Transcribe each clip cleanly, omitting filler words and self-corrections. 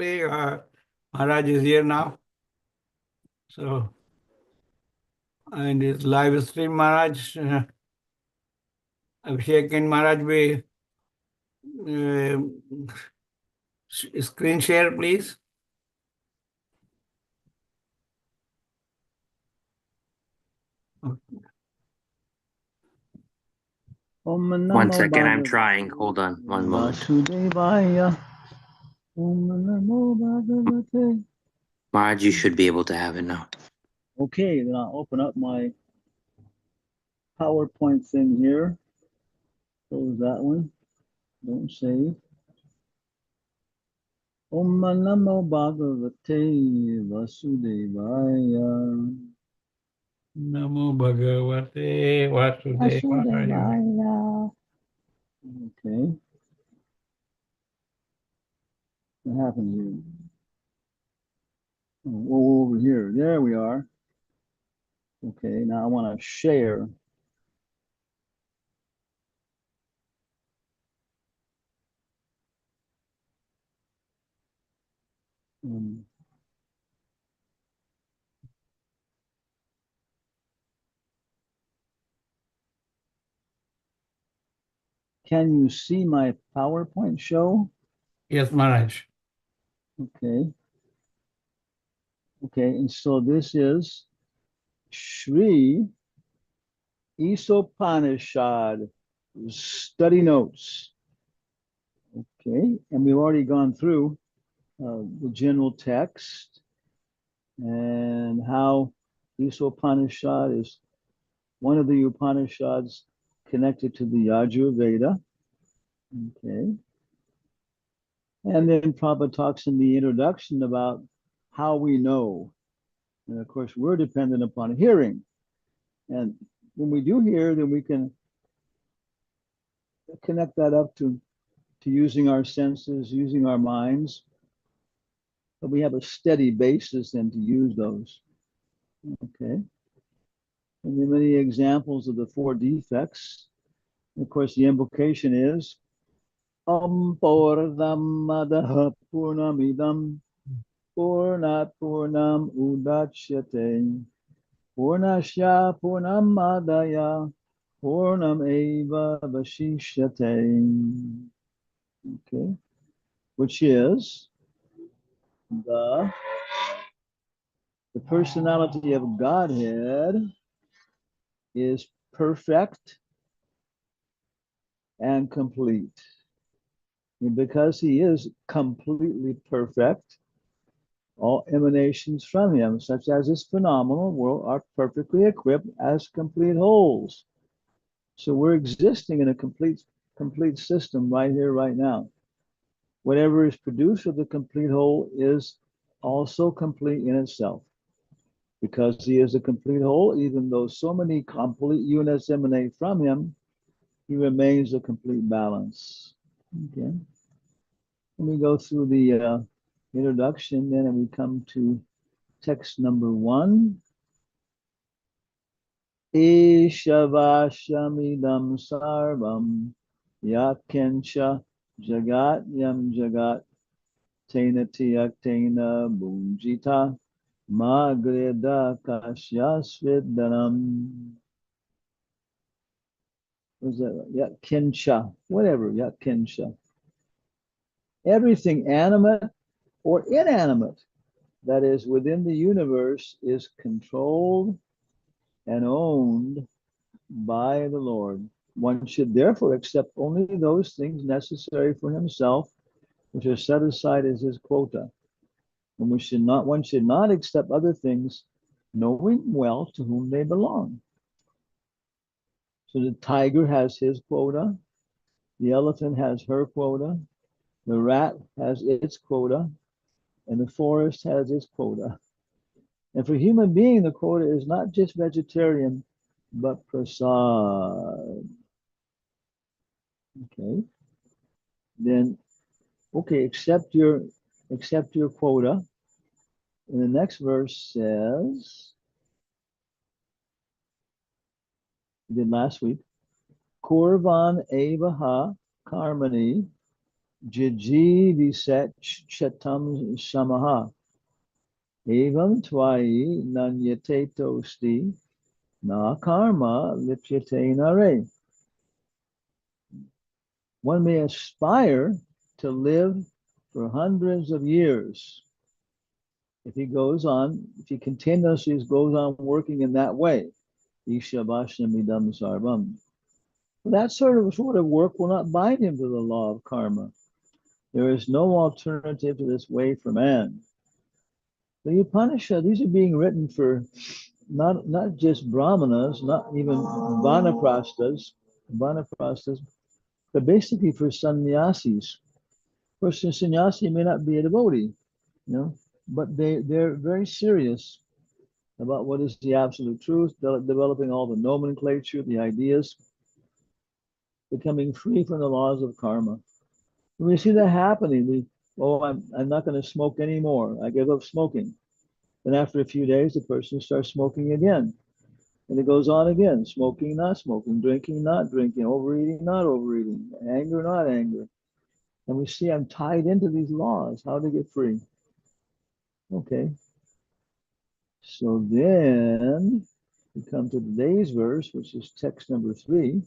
actually, Maharaj is here now. So, in this live stream, Maharaj, Abhishek and Maharaj, we screen share, please. One second, I'm trying. Hold on one moment. Maharaj, you should be able to have it now. Okay, then I'll open up my PowerPoint thing here. Close that one. Don't save. Om Namo Bhagavate Vasudevaya. Namo Bhagavate Vasudevaya. Okay. What happened here? Oh, over here. There we are. Okay, now I want to share. Can you see my PowerPoint show? Yes, Maharaj. Okay. Okay, and so this is Shri Isopanishad study notes. Okay, and we've already gone through the general text and how Isopanishad is one of the Upanishads connected to the Yajur Veda. Okay. And then Prabhupada talks in the introduction about how we know. And of course, we're dependent upon hearing. And when we do hear, then we can connect that up to using our senses, using our minds. But we have a steady basis then to use those. Okay. And there are many examples of the four defects. And of course, the implication is Purnamadaha Purnamidam Purnat Purnam Udachyate Purnasya Purnamadaya Purnam Eva Vashishyate. Okay, which is the personality of Godhead is perfect and complete. And because he is completely perfect, all emanations from him, such as this phenomenal world, are perfectly equipped as complete wholes. So we're existing in a complete system right here, right now. Whatever is produced of the complete whole is also complete in itself. Because he is a complete whole, even though so many complete units emanate from him, he remains a complete balance. Okay. Let me go through the introduction, then, and we come to text number 1. Ishavashamidam sarvam yakencha jagat yam jagat tena tiyaktena bhunjita magreda kasyasvidanam. What is that? Yakencha, whatever, yakencha. Everything animate or inanimate that is within the universe is controlled and owned by the Lord. One should therefore accept only those things necessary for himself, which are set aside as his quota. And one should not accept other things, knowing well to whom they belong. So the tiger has his quota, the elephant has her quota, the rat has its quota, and the forest has its quota. And for human being, the quota is not just vegetarian, but prasad. Okay. Then, okay, accept your quota. And the next verse says, we did last week, Kurvan Evaha Karmani Jiji viset chatam shamaha. Evam twai nanyate tosti na karma lipyate nare. One may aspire to live for hundreds of years if he goes on, if he continuously goes on working in that way. Ishabhashnamidam sarvam. That sort of work will not bind him to the law of karma. There is no alternative to this way for man. The Upanishads, these are being written for not just brahmanas, not even vanaprasthas, but basically for sannyasis. Of course, a sannyasi may not be a devotee, but they're very serious about what is the absolute truth, developing all the nomenclature, the ideas, becoming free from the laws of karma. When we see that happening, I'm not going to smoke anymore. I give up smoking. Then after a few days, the person starts smoking again. And it goes on again, smoking, not smoking, drinking, not drinking, overeating, not overeating, anger, not anger. And we see I'm tied into these laws. How to get free? Okay. So then we come to today's verse, which is text number 3.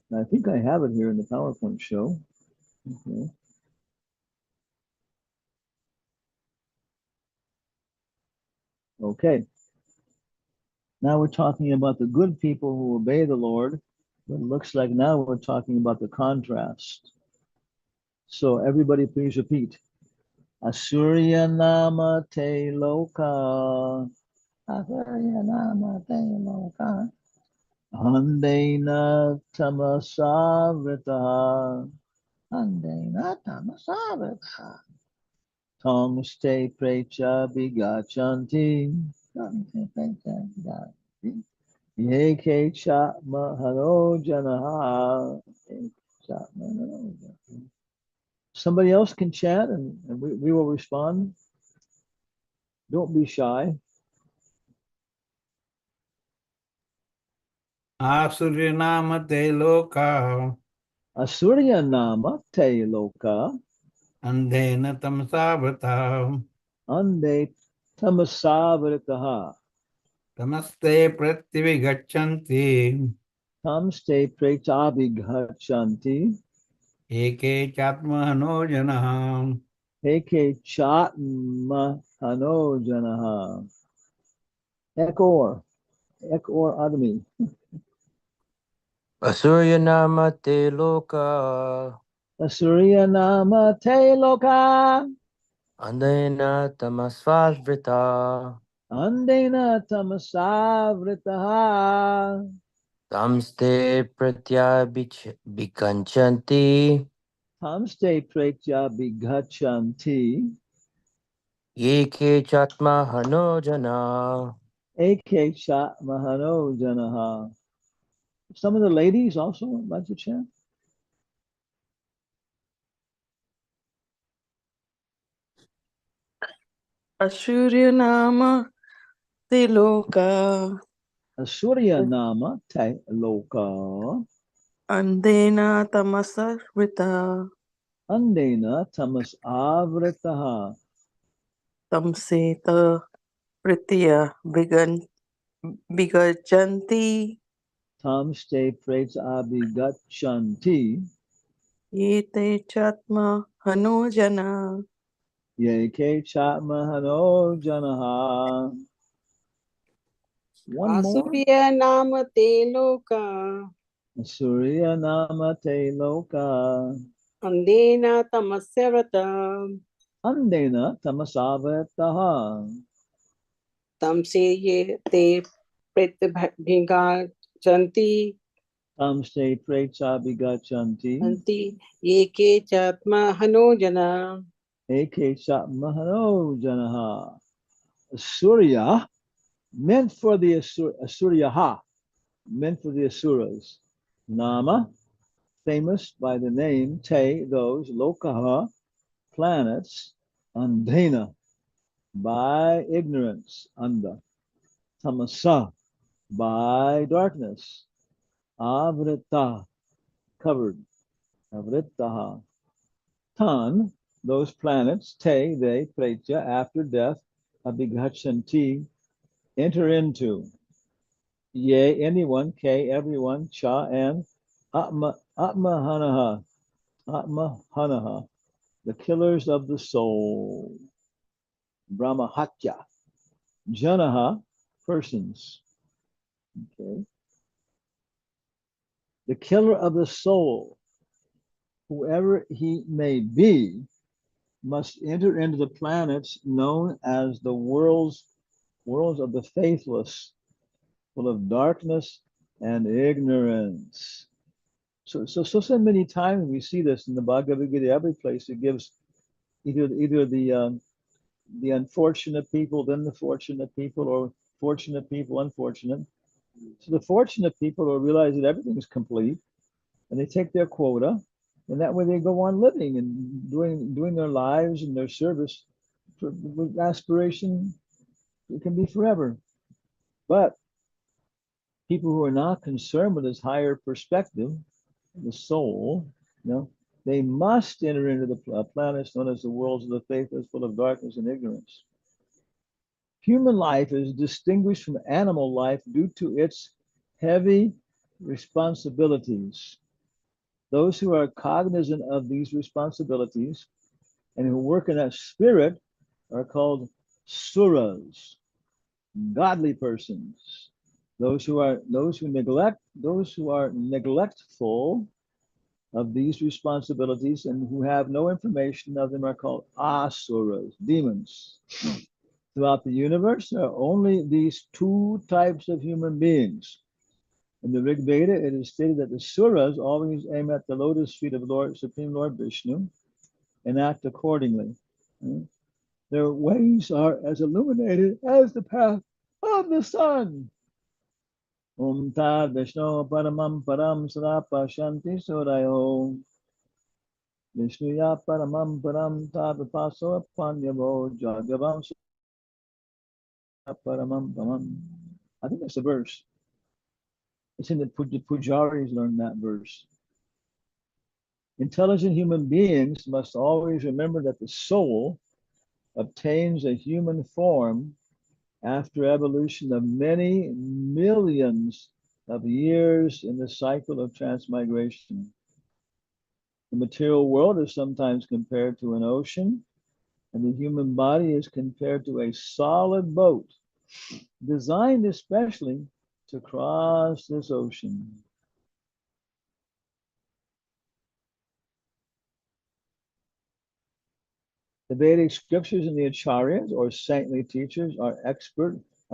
And I think I have it here in the PowerPoint show. Okay. Okay. Now we're talking about the good people who obey the Lord. But it looks like now we're talking about the contrast. So everybody please repeat. Asurya nama te loka. Asurya nama te loka. Handena tamasavrita. Handena tamasavrita. Tamste precha bigachanti. Tamste precha bigachanti. Yeke cha mahano janaha. Somebody else can chat and we will respond. Don't be shy. Asurya te loka. Asurya nama te loka. Andhena tamsavrata. Ande tamasavaritaha. Tamaste pratyavigachanti. Tamste pretabhigachanti. Eke chatmahano janah. Heke chatma hano janaha. Ekor adami. Asurya nama te loka. Asurya nama te loka. Andena tamasvavrita. Andena tamasavritaha. Tamste pratyabhikanchanti. Tamste pretabhigachanti. Yeke chatma hano jana. Eke chatma hano janaha. Some of the ladies also like to chant. Asurya nama tiloka Asurya nama te loka. andena tamasarvita Andena tamas avritaha. tamseta pritya vigajanti Tamste pretabhigachanti. yete chatma hanojana. Yeke chatma hano janaha. One more. Asurya nama te loka. Asurya nama te loka. Andena tamasyavata. Andena tamasavritaha. Tamse ye te pritbhinga chanti. Tamste pretabhigachanti. Anti ye ke chatma hano jana. Eke chatma hano janaha. Surya meant for the Asuryaha, meant for the Asuras. Nama, famous by the name Te, those, Lokaha, planets, Andhena, by ignorance, Anda, Tamasa, by darkness, Avrita, covered, Avritaha, Tan, those planets, te, they, pretya, after death, abhigachanti, enter into. Ye, anyone, ke, everyone, cha, and atmahanaha, the killers of the soul. Brahmahatya, janaha, persons. Okay. The killer of the soul, whoever he may be, must enter into the planets known as the worlds of the faithless, full of darkness and ignorance. So many times we see this in the Bhagavad Gita. Every place it gives either the unfortunate people, then the fortunate people, or fortunate people, unfortunate. So the fortunate people will realize that everything is complete, and they take their quota, and that way they go on living and doing their lives and their service with aspiration. It can be forever. But people who are not concerned with this higher perspective, the soul, they must enter into the planets known as the worlds of the faithless, full of darkness and ignorance. Human life is distinguished from animal life due to its heavy responsibilities. Those who are cognizant of these responsibilities and who work in that spirit are called suras, godly persons. Those who are neglectful of these responsibilities and who have no information of them are called asuras, demons. Throughout the universe, there are only these two types of human beings. In the Rig Veda, it is stated that the suras always aim at the lotus feet of Supreme Lord Vishnu and act accordingly. Their ways are as illuminated as the path of the sun. Om Tad Vishnu Paramam Param Sarapa Shanti Surayo. Vishnuya Paramam Param Tad Paso Panyavo Jagavam Paramam Param. I think that's the verse. It's in the Pujaris learn that verse. Intelligent human beings must always remember that the soul obtains a human form after evolution of many millions of years in the cycle of transmigration. The material world is sometimes compared to an ocean, and the human body is compared to a solid boat, designed especially to cross this ocean. The Vedic scriptures and the acharyas, or saintly teachers, are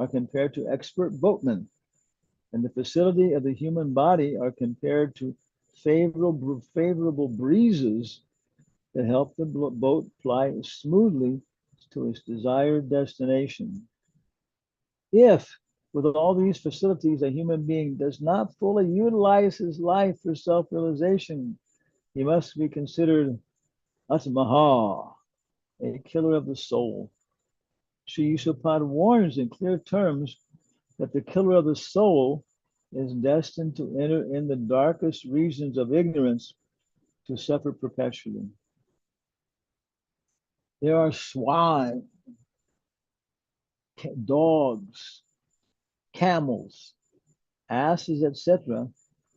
compared to expert boatmen, and the facility of the human body are compared to favorable breezes that help the boat fly smoothly to its desired destination. If, with all these facilities, a human being does not fully utilize his life for self-realization, he must be considered Atmaha, a killer of the soul. Sri Yusupad warns in clear terms that the killer of the soul is destined to enter in the darkest regions of ignorance to suffer perpetually. There are swine, dogs, camels, asses, etc.,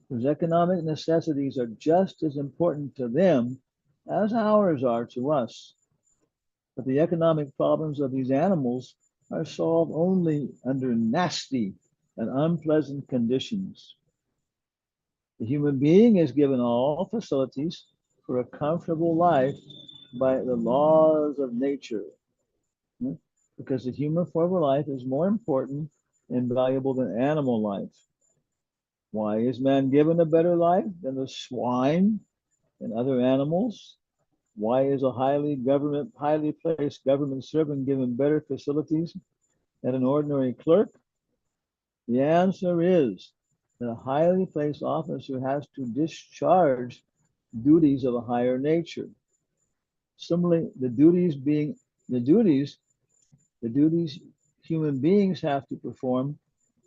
whose economic necessities are just as important to them as ours are to us. But the economic problems of these animals are solved only under nasty and unpleasant conditions. The human being is given all facilities for a comfortable life by the laws of nature, because the human form of life is more important and valuable than animal life. Why is man given a better life than the swine and other animals? Why is a highly placed government servant given better facilities than an ordinary clerk? The answer is that a highly placed officer has to discharge duties of a higher nature. Similarly, the duties human beings have to perform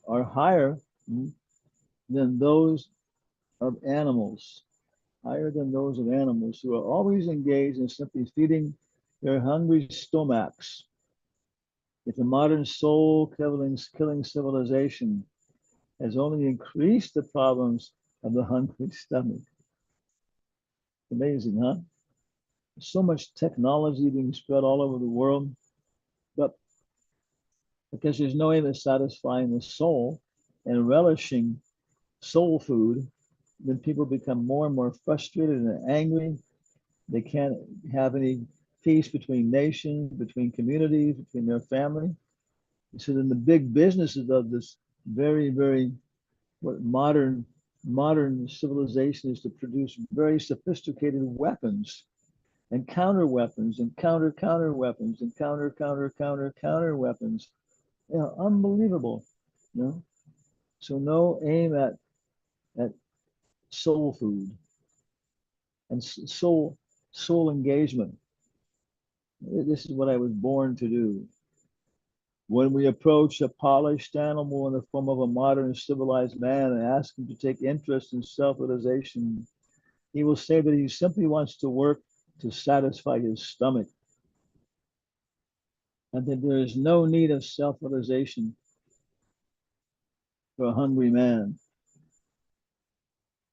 are higher than those of animals. higher than those of animals who are always engaged in simply feeding their hungry stomachs. If the modern soul-killing civilization has only increased the problems of the hungry stomach. Amazing, huh? So much technology being spread all over the world, but because there's no way of satisfying the soul and relishing soul food, then people become more and more frustrated and angry. They can't have any peace between nations, between communities, between their family. So then the big businesses of this very what modern civilization is to produce very sophisticated weapons and counter weapons and counter weapons and counter weapons. You know, unbelievable. You know, so no aim at soul food and soul engagement. This is what I was born to do. When we approach a polished animal in the form of a modern civilized man and ask him to take interest in self-realization, he will say that he simply wants to work to satisfy his stomach, and that there is no need of self-realization for a hungry man.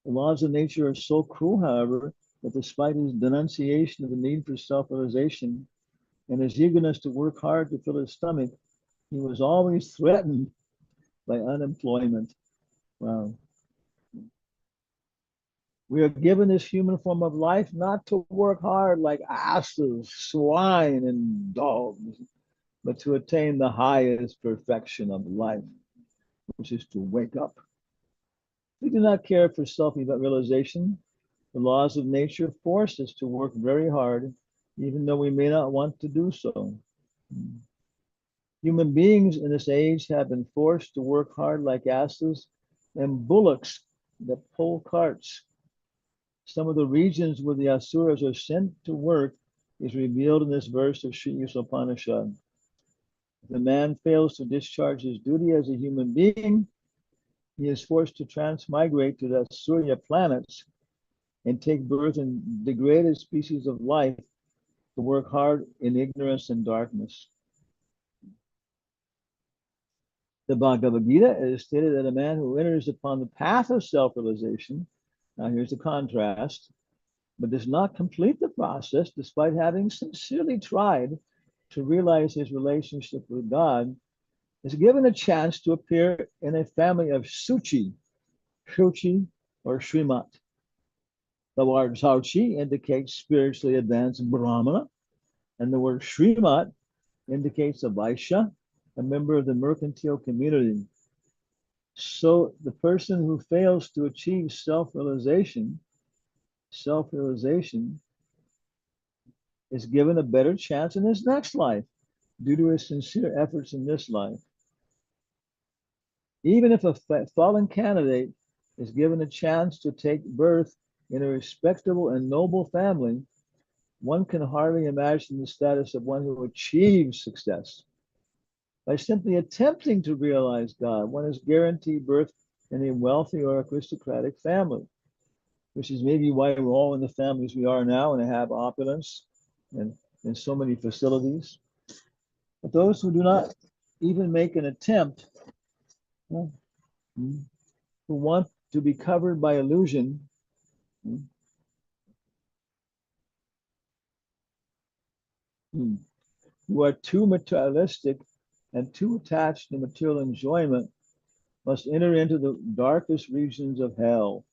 The laws of nature are so cruel, however, that despite his denunciation of the need for self-realization and his eagerness to work hard to fill his stomach, he was always threatened by unemployment. Wow. We are given this human form of life not to work hard like asses, swine, and dogs, but to attain the highest perfection of life, which is to wake up. We do not care for self-realization. The laws of nature force us to work very hard, even though we may not want to do so. Human beings in this age have been forced to work hard like asses and bullocks that pull carts. Some of the regions where the Asuras are sent to work is revealed in this verse of Sri Upanishad. If a man fails to discharge his duty as a human being, he is forced to transmigrate to the Surya planets and take birth in degraded species of life to work hard in ignorance and darkness. The Bhagavad Gita is stated that a man who enters upon the path of self-realization, now here's the contrast, but does not complete the process despite having sincerely tried to realize his relationship with God, is given a chance to appear in a family of Suchi, Shuchi, or Srimat. The word Sauchi indicates spiritually advanced Brahmana, and the word Srimat indicates a Vaishya, a member of the mercantile community. So the person who fails to achieve self-realization is given a better chance in his next life due to his sincere efforts in this life. Even if a fallen candidate is given a chance to take birth in a respectable and noble family, one can hardly imagine the status of one who achieves success. By simply attempting to realize God, one is guaranteed birth in a wealthy or aristocratic family, which is maybe why we're all in the families we are now and have opulence and so many facilities. But those who do not even make an attempt, who want to be covered by illusion, who are too materialistic and too attached to material enjoyment, must enter into the darkest regions of hell,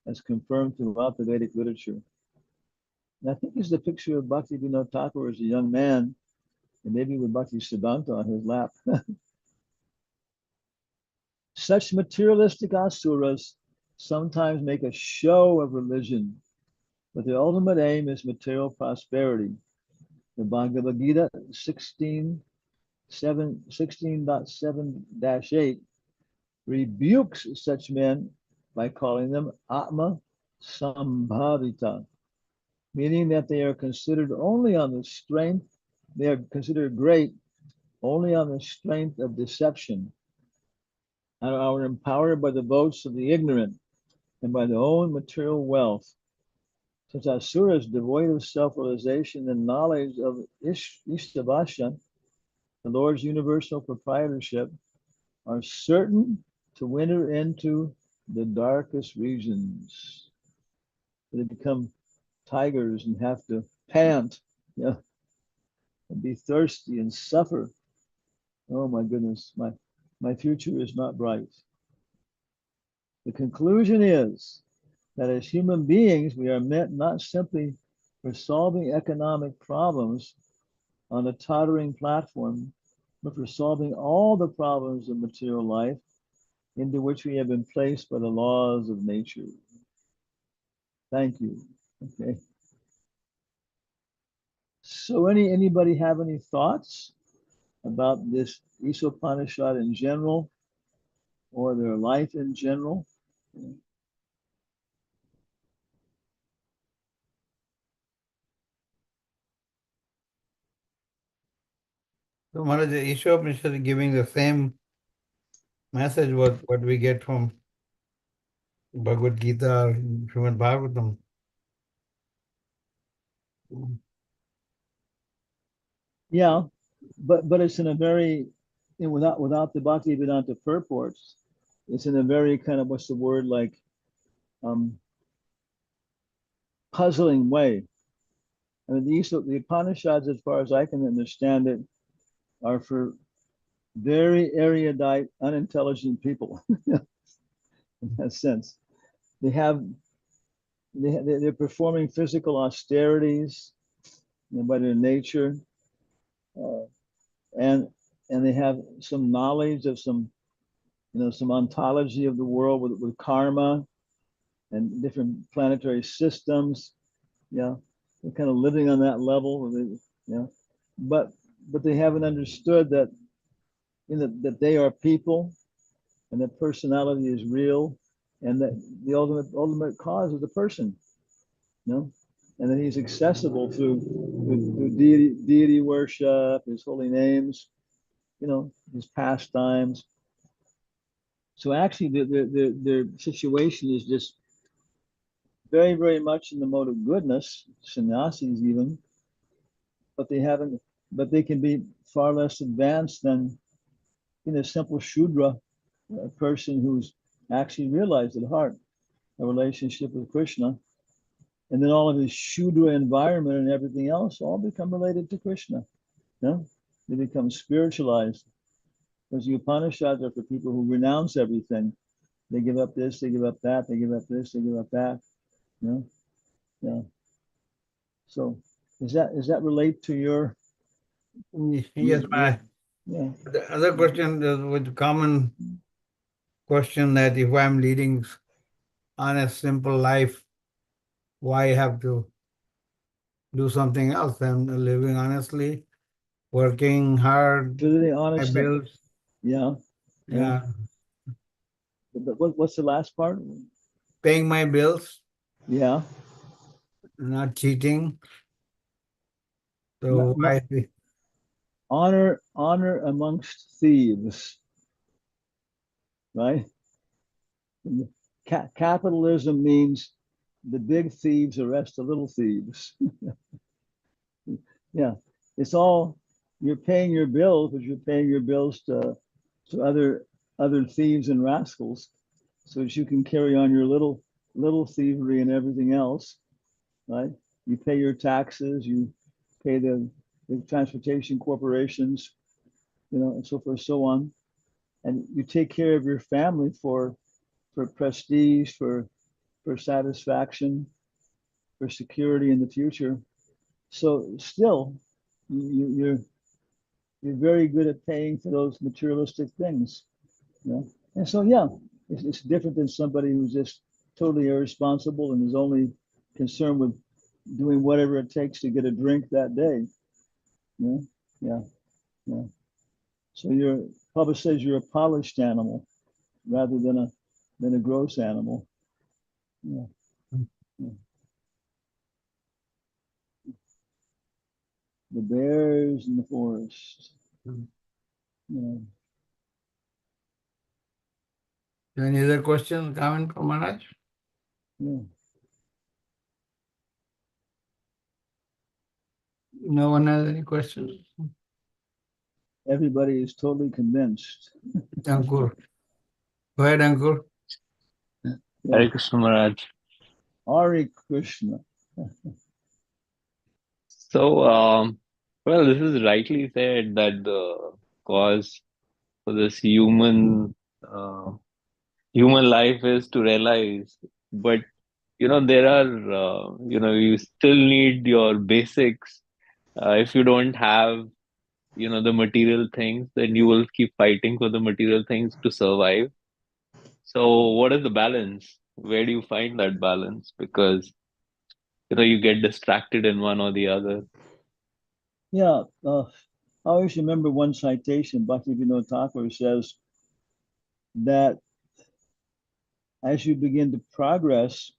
as confirmed throughout the Vedic literature. And I think this is the picture of Bhakti Vinod Thakur as a young man, and maybe with Bhakti Siddhanta on his lap. Such materialistic asuras sometimes make a show of religion, but the ultimate aim is material prosperity. The Bhagavad Gita 16.7-8 rebukes such men by calling them Atma Sambhavita, meaning that they are considered only on the strength, they are considered great only on the strength of deception, and are empowered by the votes of the ignorant and by their own material wealth. Such asuras devoid of self-realization and knowledge of Ishtabhasha, the Lord's universal proprietorship, are certain to winter into the darkest regions. They become tigers and have to pant, and be thirsty and suffer. Oh my goodness, my future is not bright. The conclusion is that as human beings, we are meant not simply for solving economic problems on a tottering platform, but for solving all the problems of material life into which we have been placed by the laws of nature. Thank you. Okay. So anybody have any thoughts about this Isopanishad in general or their life in general? So Maharaj, the Ishopanishad is giving the same message what we get from Bhagavad Gita or Srimad Bhagavatam. Yeah, but it's in a very, without the Bhaktivedanta purports, it's in a very kind of, what's the word, like puzzling way. I mean, the Upanishads, as far as I can understand it, are for very erudite, unintelligent people. In that sense, they're performing physical austerities, by their nature, and they have some knowledge of some ontology of the world with karma and different planetary systems. Yeah, they're kind of living on that level. But they haven't understood that that they are people, and that personality is real, and that the ultimate cause is the person. And that he's accessible through deity worship, his holy names, his pastimes. So actually, their situation is just very, very much in the mode of goodness, sannyasis even, but they can be far less advanced than a simple Shudra, a person who's actually realized at heart a relationship with Krishna. And then all of his Shudra environment and everything else all become related to Krishna. They become spiritualized. Because the Upanishads are for people who renounce everything. They give up this, they give up that, they give up this, they give up that. Yeah. So does that relate to your? Yes, my. Yeah. The other question is with common question that if I'm leading honest, simple life, why have to do something else? I'm living honestly, working hard, Really my honest. bills. Yeah. Yeah. But what's the last part? Paying my bills, Yeah. not cheating. So why? Honor amongst thieves, right? Capitalism means the big thieves arrest the little thieves. Yeah, it's all, you're paying your bills, but you're paying your bills to other thieves and rascals, so that you can carry on your little thievery and everything else, right? You pay your taxes, you pay the transportation corporations, and so forth, so on, and you take care of your family for prestige, for satisfaction, for security in the future. So still, you're very good at paying for those materialistic things. And so it's different than somebody who's just totally irresponsible and is only concerned with doing whatever it takes to get a drink that day. Yeah. So Papa says you're a polished animal rather than a gross animal. Yeah. The bears in the forest. Any other question, comment from Maharaj? Yeah. No one has any questions? Everybody is totally convinced. Ankur. Go ahead, Ankur. Yeah. Hare Krishna Maharaj. Hare Krishna. So, well, this is rightly said that the cause for this human life is to realize, but there are, you still need your basics. If you don't have, the material things, then you will keep fighting for the material things to survive. So, what is the balance? Where do you find that balance? Because, you get distracted in one or the other. Yeah, I always remember one citation, Bhaktivinoda Thakur says that as you begin to progress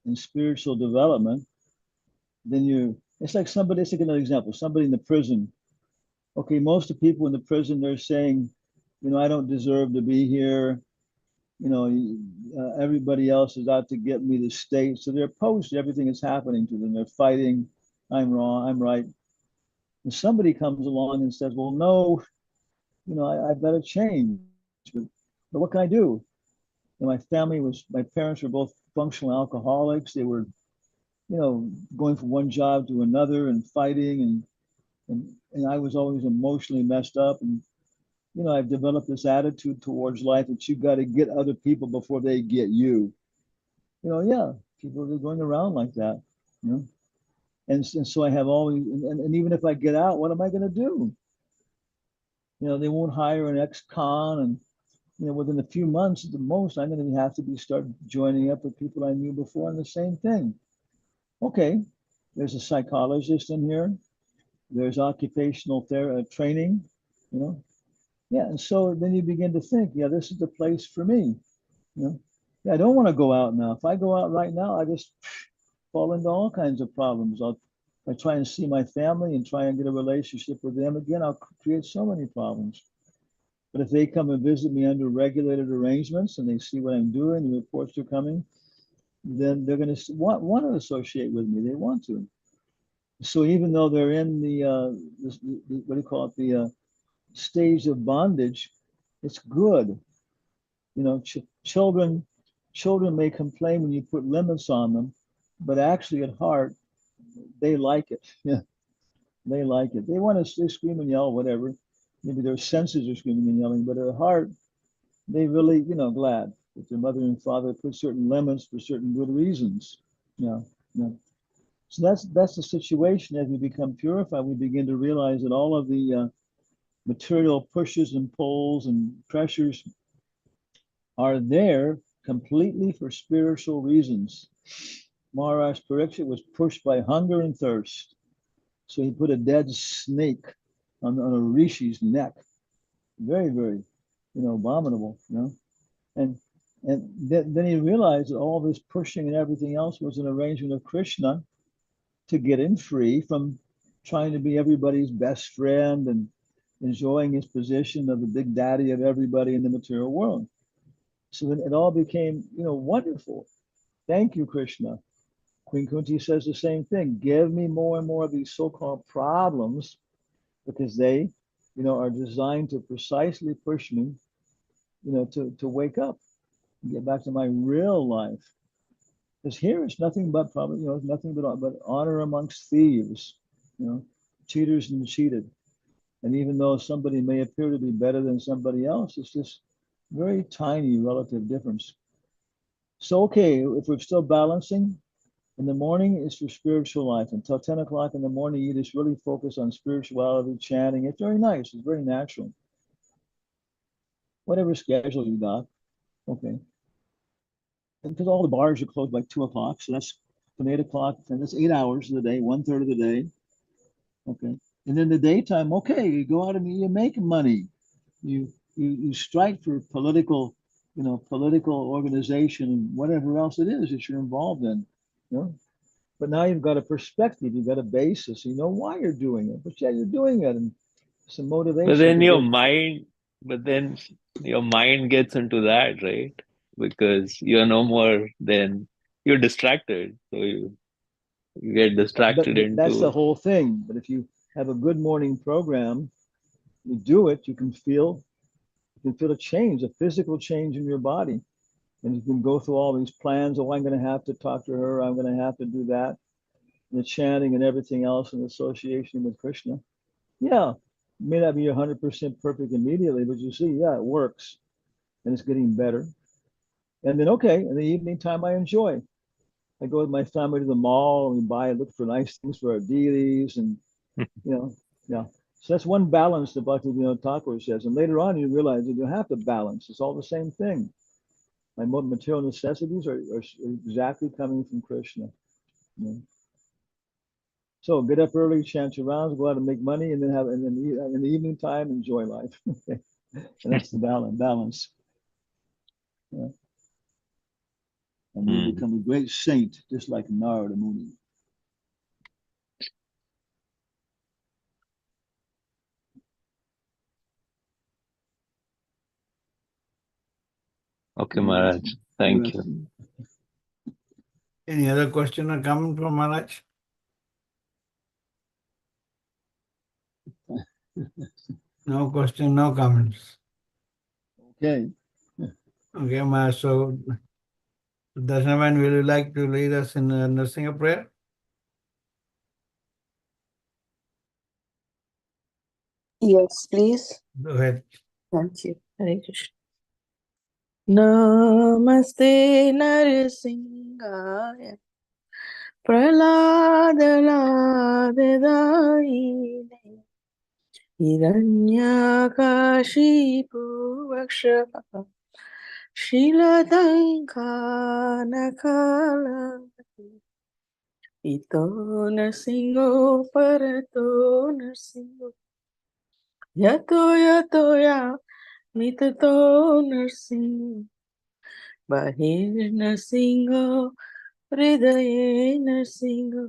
in spiritual development, then it's like somebody, let's take another example, somebody in the prison. Okay, most of the people in the prison, they're saying, I don't deserve to be here. Everybody else is out to get me, the state. So they're opposed to everything that's happening to them. They're fighting, I'm wrong, I'm right. And somebody comes along and says, well, no, I've got to change. But what can I do? And my parents were both functional alcoholics. They were, going from one job to another and fighting and I was always emotionally messed up. And, I've developed this attitude towards life that you got to get other people before they get you. Yeah, people are going around like that, you know. And so I have always, and even if I get out, what am I going to do? They won't hire an ex-con, and within a few months at the most, I'm going to have to start joining up with people I knew before, and the same thing. Okay, there's a psychologist in here. There's occupational training, you know. Yeah, and so then you begin to think, yeah, this is the place for me. Yeah, I don't want to go out now. If I go out right now, I just fall into all kinds of problems. I try and see my family and try and get a relationship with them again, I'll create so many problems. But if they come and visit me under regulated arrangements and they see what I'm doing, the reports are coming, then they're going to want to associate with me. They want to. So even though they're in what do you call it, the stage of bondage, it's good. Children may complain when you put limits on them, but actually at heart, they like it. Yeah, they like it. They want to scream and yell, whatever. Maybe their senses are screaming and yelling, but at heart, they really, glad that their mother and father put certain limits for certain good reasons. Yeah, yeah. So that's the situation. As we become purified, we begin to realize that all of the material pushes and pulls and pressures are there completely for spiritual reasons. Maharaj Pariksit was pushed by hunger and thirst. So he put a dead snake on a rishi's neck. Very, very, abominable, And then he realized that all this pushing and everything else was an arrangement of Krishna to get him free from trying to be everybody's best friend and enjoying his position of the big daddy of everybody in the material world. So then it all became, wonderful. Thank you, Krishna. Queen Kunti says the same thing. Give me more and more of these so-called problems because they, are designed to precisely push me, to wake up and get back to my real life. Because here it's nothing but probably, nothing but honor amongst thieves, cheaters and cheated. And even though somebody may appear to be better than somebody else, it's just very tiny relative difference. So, okay, if we're still balancing, in the morning is for spiritual life. Until 10 o'clock in the morning, you just really focus on spirituality, chanting. It's very nice. It's very natural. Whatever schedule you got, okay. Because all the bars are closed by 2 o'clock. So that's from 8 o'clock. And that's 8 hours of the day, 1/3 of the day. Okay. And then the daytime, okay, you go out and you make money. You strike for political, political organization and whatever else it is that you're involved in. But now you've got a perspective, you've got a basis, you know why you're doing it. But yeah, you're doing it, and some motivation. But then your mind gets into that, right? Because you're no more than you're distracted. So You get distracted That's the into. whole thing. But if you have a good morning program, you do it, you can feel a change, a physical change in your body. And you can go through all these plans. Oh, I'm going to have to talk to her. I'm going to have to do that. And the chanting and everything else in association with Krishna. Yeah, it may not be 100% perfect immediately, but you see, yeah, it works and it's getting better. And then, okay, in the evening time, I enjoy. I go with my family to the mall and we look for nice things for our deities and, yeah. So that's one balance that Bhakti Vinod Thakur says. And later on, you realize that you have to balance. It's all the same thing. My material necessities are exactly coming from Krishna. So get up early, chant your rounds, go out and make money, and then in the evening time, enjoy life. And that's the balance. Yeah. And you become a great saint, just like Narada Muni. Okay, Maharaj. Thank you. Any other question or comment from Maharaj? No question, no comments. Okay. Okay, Maharaj. So, Darshanaman, will you like to lead us in a Nrsimha prayer? Yes, please. Go ahead. Thank you. Hare Krishna. Namaste Narasimhaya Praladaladedaine Hiranyakashipu Vaksha Shilatankanakala Ito Narsingo Parato Narsingo Yato Yato Ya Mitato Narsingo Bahir Narsingo Hridaye Narsingo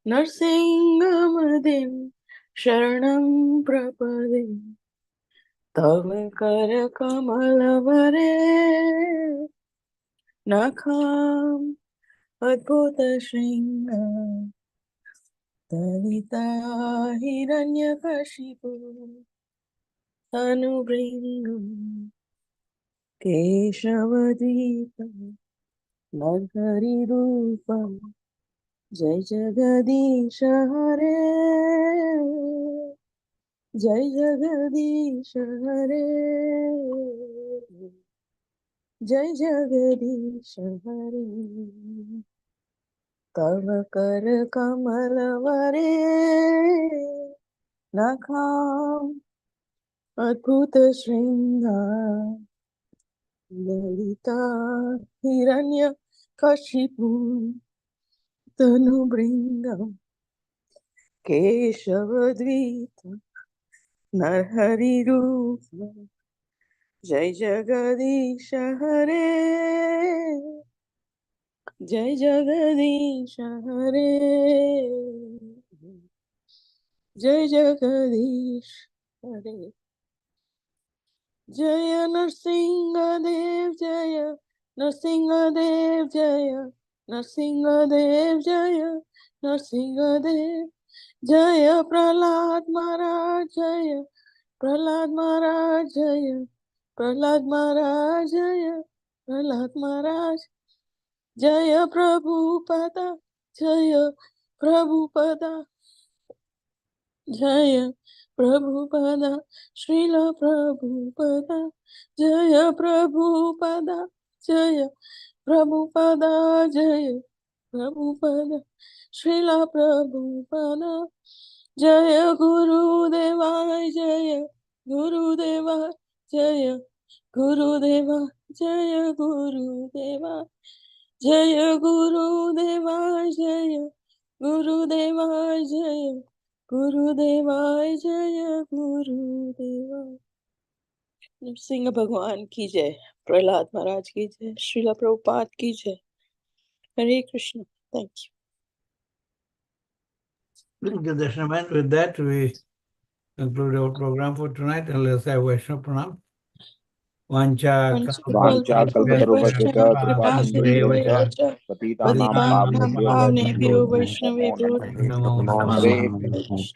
Narsingamadin Sharanam Prapade Tava Kara Kamalavare Nakham Adbhuta Shringa Talita Hiranyakashipu Anubringam Keshavadvipa Narhari Rupam Jai Jagadisha Hare Jai Jagadisha Hare Jai Jagadisha Hare Tava Kar Kamalavare Nakham Adbhuta Shringa Lalita Hiranya Kashipu Tanubringam Keshavadvita Narhari Rupa Jai Jagadisha Hare Jai Jagadisha Hare Jai Jagadish Hare Jaya Narsinga Dev Jaya Narsinga Dev Jaya Narsinga Dev Jaya Narsinga Dev Jaya Prahlad Maharaj Jaya Prahlad Maharaj Jaya Prahlad Maharaj Jaya Prahlad Maharaj Jaya Prabhupada Jaya Prabhupada Jaya Prabhupada Srila Prabhupada Jaya Prabhupada Jaya Prabhupada Jaya Prabhupada Srila Prabhupada Jaya Guru Deva Jaya Guru Deva Jaya Guru Deva Jaya Guru Deva Jaya Guru Deva Jaya Guru Deva Jaya Guru Deva Jaya Guru Deva Narasimha भगवान की जय प्रहलाद महाराज की जय श्रीला प्रभुपाद की जय Hare Krishna thank you Thank you, Darshanaman. With that, we conclude our program for tonight. And let's have Vaishnava Pranam. Vancha वाञ्छाकल्पतरुभ्यश्च कृपा सिन्धुभ्यश्च पतितानां Patitanaam पावनेभ्यो वैष्णवेभ्यो Namo नमो Namaha. नमः।